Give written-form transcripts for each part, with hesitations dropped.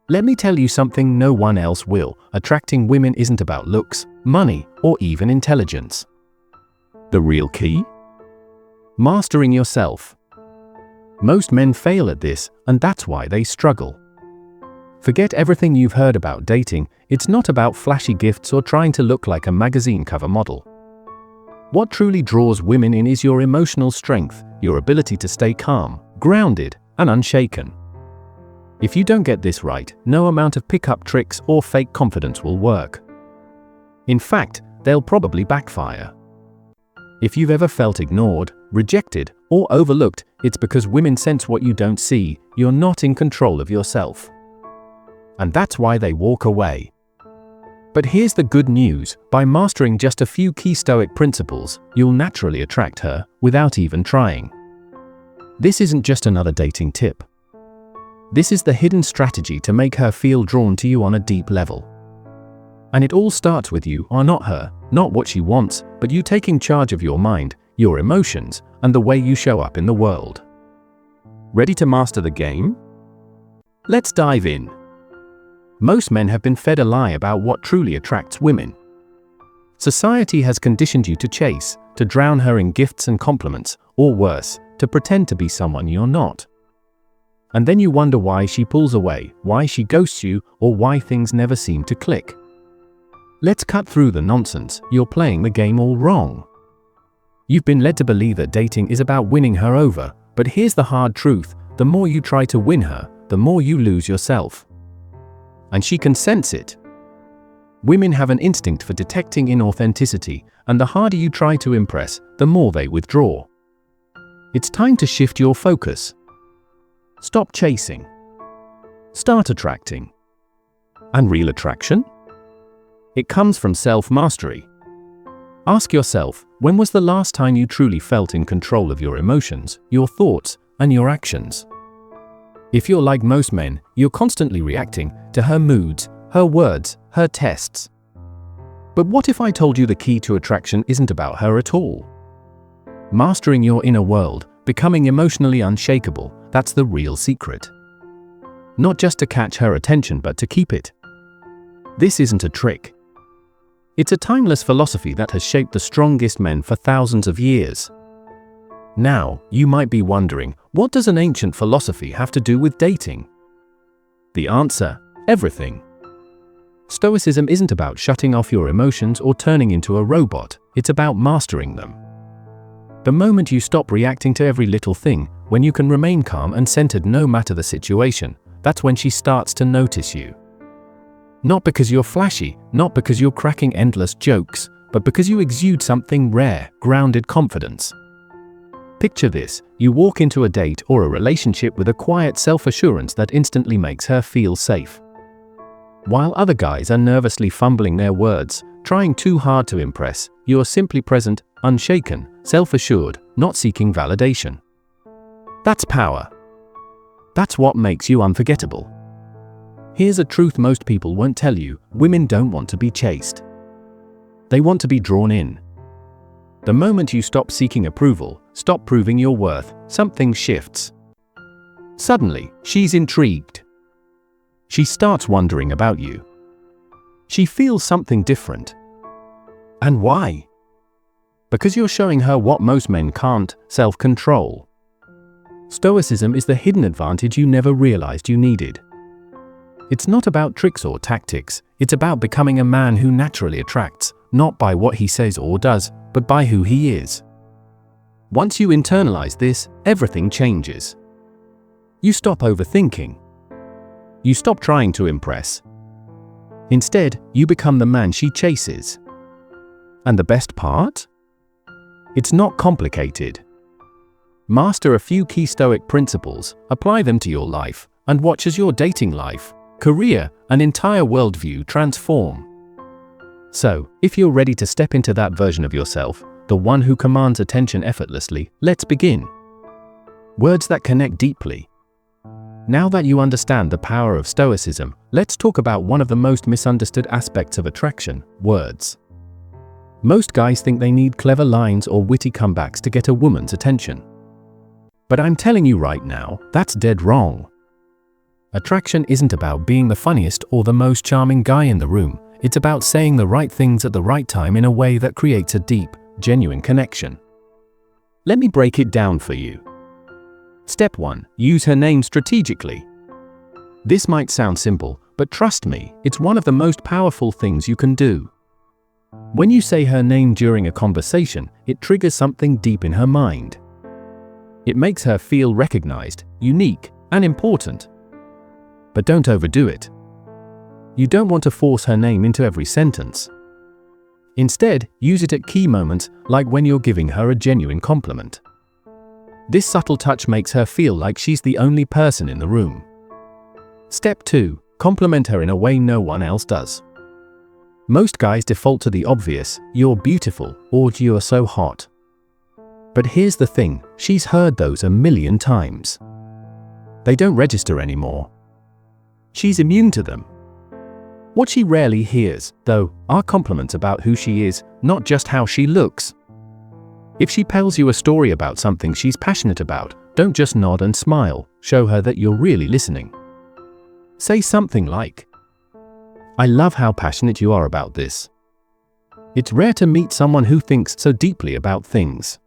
Let me tell you something no one else will. Attracting women isn't about looks, money, or even intelligence. The real key? Mastering yourself. Most men fail at this, and that's why they struggle. Forget everything you've heard about dating. It's not about flashy gifts or trying to look like a magazine cover model. What truly draws women in is your emotional strength, your ability to stay calm, grounded, and unshaken. If you don't get this right, no amount of pickup tricks or fake confidence will work. In fact, they'll probably backfire. If you've ever felt ignored, rejected, or overlooked, it's because women sense what you don't see. You're not in control of yourself. And that's why they walk away. But here's the good news: by mastering just a few key Stoic principles, you'll naturally attract her without even trying. This isn't just another dating tip. This is the hidden strategy to make her feel drawn to you on a deep level. And it all starts with you, or not her, not what she wants, but you taking charge of your mind, your emotions, and the way you show up in the world. Ready to master the game? Let's dive in. Most men have been fed a lie about what truly attracts women. Society has conditioned you to chase, to drown her in gifts and compliments, or worse, to pretend to be someone you're not. And then you wonder why she pulls away, why she ghosts you, or why things never seem to click. Let's cut through the nonsense. You're playing the game all wrong. You've been led to believe that dating is about winning her over, but here's the hard truth: the more you try to win her, the more you lose yourself. And she can sense it. Women have an instinct for detecting inauthenticity, and the harder you try to impress, the more they withdraw. It's time to shift your focus. Stop chasing. Start attracting. And real attraction? It comes from self-mastery. Ask yourself, when was the last time you truly felt in control of your emotions, your thoughts, and your actions? If you're like most men, you're constantly reacting to her moods, her words, her tests. But what if I told you the key to attraction isn't about her at all? Mastering your inner world, becoming emotionally unshakable, that's the real secret. Not just to catch her attention, but to keep it. This isn't a trick. It's a timeless philosophy that has shaped the strongest men for thousands of years. Now, you might be wondering, what does an ancient philosophy have to do with dating? The answer: everything. Stoicism isn't about shutting off your emotions or turning into a robot, it's about mastering them. The moment you stop reacting to every little thing, when you can remain calm and centered no matter the situation, that's when she starts to notice you. Not because you're flashy, not because you're cracking endless jokes, but because you exude something rare, grounded confidence. Picture this: you walk into a date or a relationship with a quiet self-assurance that instantly makes her feel safe. While other guys are nervously fumbling their words, trying too hard to impress, you're simply present, unshaken, self-assured, not seeking validation. That's power. That's what makes you unforgettable. Here's a truth most people won't tell you: women don't want to be chased. They want to be drawn in. The moment you stop seeking approval, stop proving your worth, something shifts. Suddenly, she's intrigued. She starts wondering about you. She feels something different. And why? Because you're showing her what most men can't: self-control. Stoicism is the hidden advantage you never realized you needed. It's not about tricks or tactics, it's about becoming a man who naturally attracts, not by what he says or does, but by who he is. Once you internalize this, everything changes. You stop overthinking. You stop trying to impress. Instead, you become the man she chases. And the best part? It's not complicated. Master a few key Stoic principles, apply them to your life, and watch as your dating life, career, and entire worldview transform. So, if you're ready to step into that version of yourself, the one who commands attention effortlessly, let's begin. Words that connect deeply. Now that you understand the power of Stoicism, let's talk about one of the most misunderstood aspects of attraction: words. Most guys think they need clever lines or witty comebacks to get a woman's attention. But I'm telling you right now, that's dead wrong. Attraction isn't about being the funniest or the most charming guy in the room. It's about saying the right things at the right time in a way that creates a deep, genuine connection. Let me break it down for you. Step 1. Use her name strategically. This might sound simple, but trust me, it's one of the most powerful things you can do. When you say her name during a conversation, it triggers something deep in her mind. It makes her feel recognized, unique, and important. But don't overdo it. You don't want to force her name into every sentence. Instead, use it at key moments, like when you're giving her a genuine compliment. This subtle touch makes her feel like she's the only person in the room. Step 2. Compliment her in a way no one else does. Most guys default to the obvious, "You're beautiful," or "You're so hot." But here's the thing, she's heard those a million times. They don't register anymore. She's immune to them. What she rarely hears, though, are compliments about who she is, not just how she looks. If she tells you a story about something she's passionate about, don't just nod and smile, show her that you're really listening. Say something like, "I love how passionate you are about this." It's rare to meet someone who thinks so deeply about things.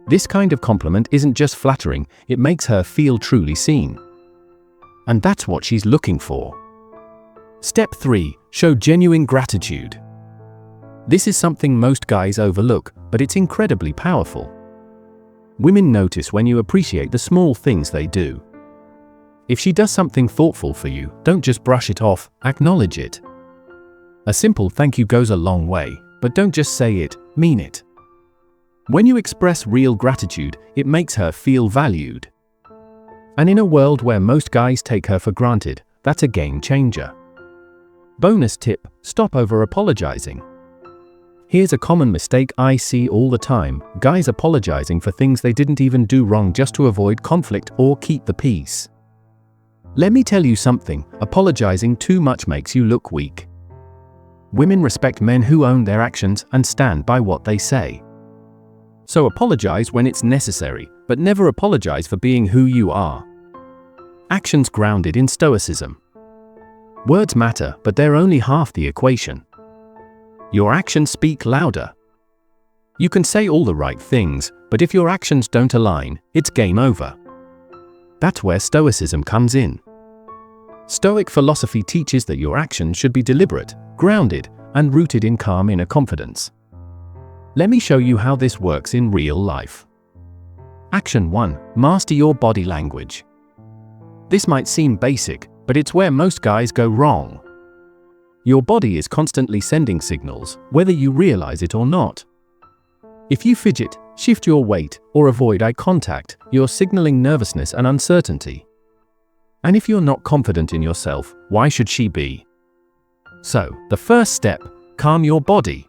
This kind of compliment isn't just flattering, it makes her feel truly seen. And that's what she's looking for. Step 3. Show genuine gratitude. This is something most guys overlook, but it's incredibly powerful. Women notice when you appreciate the small things they do. If she does something thoughtful for you, don't just brush it off, acknowledge it. A simple thank you goes a long way, but don't just say it, mean it. When you express real gratitude, it makes her feel valued. And in a world where most guys take her for granted, that's a game changer. Bonus tip: stop over-apologizing. Here's a common mistake I see all the time: guys apologizing for things they didn't even do wrong just to avoid conflict or keep the peace. Let me tell you something, apologizing too much makes you look weak. Women respect men who own their actions and stand by what they say. So apologize when it's necessary, but never apologize for being who you are. Actions grounded in Stoicism. Words matter, but they're only half the equation. Your actions speak louder. You can say all the right things, but if your actions don't align, it's game over. That's where Stoicism comes in. Stoic philosophy teaches that your actions should be deliberate, grounded, and rooted in calm inner confidence. Let me show you how this works in real life. Action 1. Master your body language. This might seem basic, but it's where most guys go wrong. Your body is constantly sending signals, whether you realize it or not. If you fidget, shift your weight, or avoid eye contact, you're signaling nervousness and uncertainty. And if you're not confident in yourself, why should she be? So, the first step: calm your body.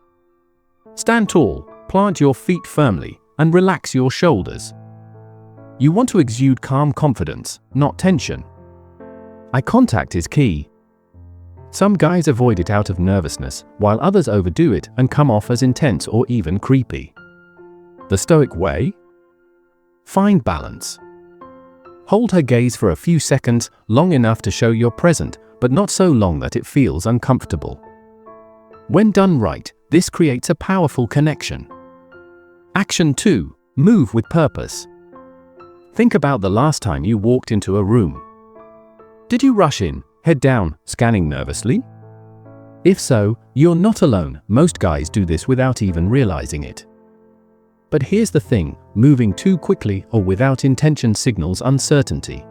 Stand tall, plant your feet firmly, and relax your shoulders. You want to exude calm confidence, not tension. Eye contact is key. Some guys avoid it out of nervousness, while others overdo it and come off as intense or even creepy. The Stoic way? Find balance. Hold her gaze for a few seconds, long enough to show you're present, but not so long that it feels uncomfortable. When done right, this creates a powerful connection. Action 2. Move with purpose. Think about the last time you walked into a room. Did you rush in, head down, scanning nervously? If so, you're not alone. Most guys do this without even realizing it. But here's the thing, moving too quickly or without intention signals uncertainty.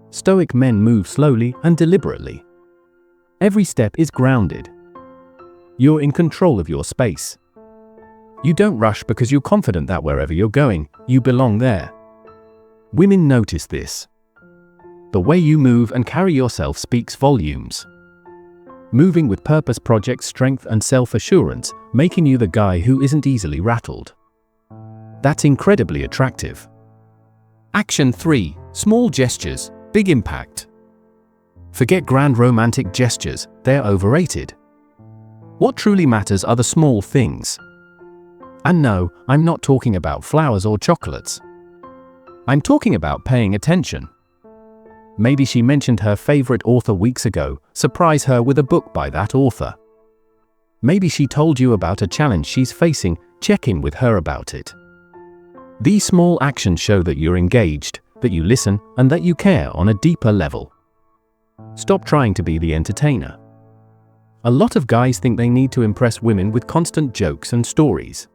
Stoic men move slowly and deliberately. Every step is grounded. You're in control of your space. You don't rush because you're confident that wherever you're going, you belong there. Women notice this. The way you move and carry yourself speaks volumes. Moving with purpose projects strength and self-assurance, making you the guy who isn't easily rattled. That's incredibly attractive. Action 3. Small gestures, big impact. Forget grand romantic gestures, they're overrated. What truly matters are the small things. And no, I'm not talking about flowers or chocolates. I'm talking about paying attention. Maybe she mentioned her favorite author weeks ago. Surprise her with a book by that author. Maybe she told you about a challenge she's facing. Check in with her about it. These small actions show that you're engaged, that you listen, and that you care on a deeper level. Stop trying to be the entertainer. A lot of guys think they need to impress women with constant jokes and stories.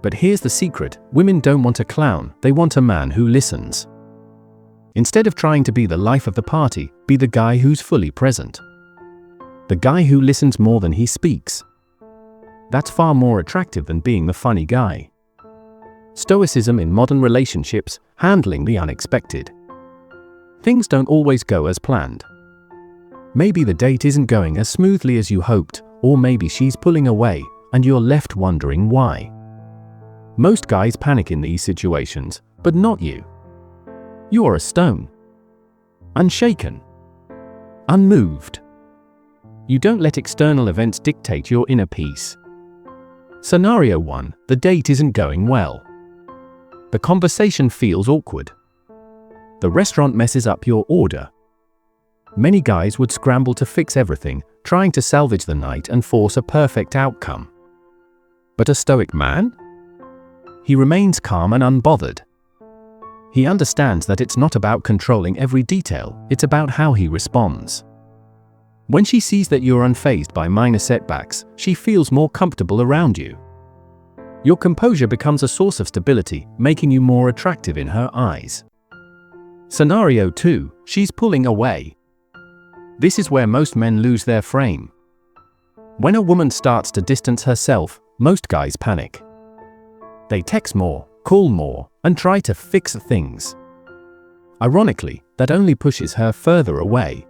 But here's the secret: women don't want a clown, they want a man who listens. Instead of trying to be the life of the party, be the guy who's fully present. The guy who listens more than he speaks. That's far more attractive than being the funny guy. Stoicism in modern relationships, handling the unexpected. Things don't always go as planned. Maybe the date isn't going as smoothly as you hoped, or maybe she's pulling away, and you're left wondering why. Most guys panic in these situations, but not you. You're a stone. Unshaken. Unmoved. You don't let external events dictate your inner peace. Scenario 1: the date isn't going well. The conversation feels awkward. The restaurant messes up your order. Many guys would scramble to fix everything, trying to salvage the night and force a perfect outcome. But a Stoic man? He remains calm and unbothered. He understands that it's not about controlling every detail, it's about how he responds. When she sees that you're unfazed by minor setbacks, she feels more comfortable around you. Your composure becomes a source of stability, making you more attractive in her eyes. Scenario 2: she's pulling away. This is where most men lose their frame. When a woman starts to distance herself, most guys panic. They text more, call more, and try to fix things. Ironically, that only pushes her further away.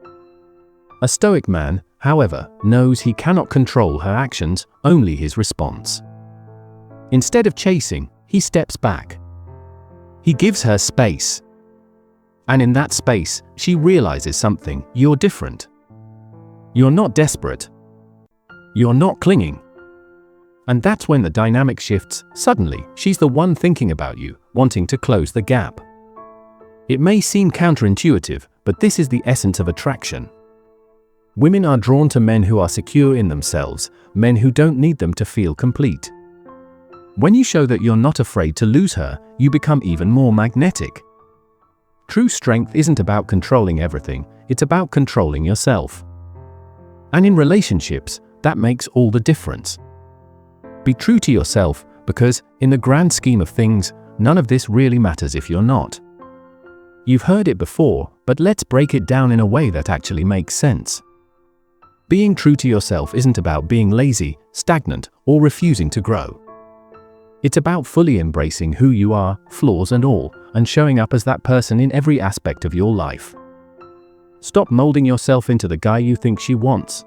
A Stoic man, however, knows he cannot control her actions, only his response. Instead of chasing, he steps back. He gives her space. And in that space, she realizes something: you're different. You're not desperate. You're not clinging. And that's when the dynamic shifts. Suddenly, she's the one thinking about you, wanting to close the gap. It may seem counterintuitive, but this is the essence of attraction. Women are drawn to men who are secure in themselves, men who don't need them to feel complete. When you show that you're not afraid to lose her, you become even more magnetic. True strength isn't about controlling everything, it's about controlling yourself. And in relationships, that makes all the difference. Be true to yourself, because, in the grand scheme of things, none of this really matters if you're not. You've heard it before, but let's break it down in a way that actually makes sense. Being true to yourself isn't about being lazy, stagnant, or refusing to grow. It's about fully embracing who you are, flaws and all, and showing up as that person in every aspect of your life. Stop molding yourself into the guy you think she wants.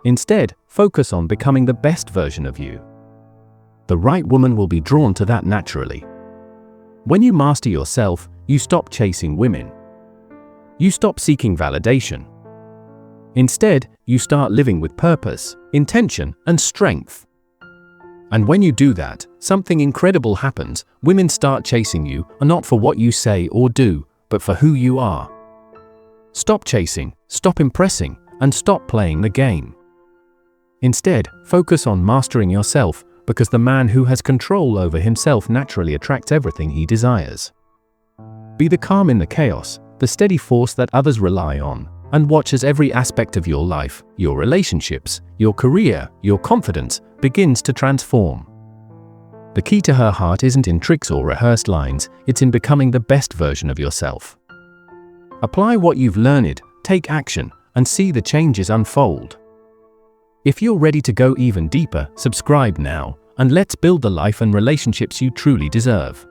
Instead, focus on becoming the best version of you. The right woman will be drawn to that naturally. When you master yourself, you stop chasing women. You stop seeking validation. Instead, you start living with purpose, intention, and strength. And when you do that, something incredible happens. Women start chasing you, not for what you say or do, but for who you are. Stop chasing, stop impressing, and stop playing the game. Instead, focus on mastering yourself, because the man who has control over himself naturally attracts everything he desires. Be the calm in the chaos, the steady force that others rely on, and watch as every aspect of your life, your relationships, your career, your confidence, begins to transform. The key to her heart isn't in tricks or rehearsed lines, it's in becoming the best version of yourself. Apply what you've learned, take action, and see the changes unfold. If you're ready to go even deeper, subscribe now, and let's build the life and relationships you truly deserve.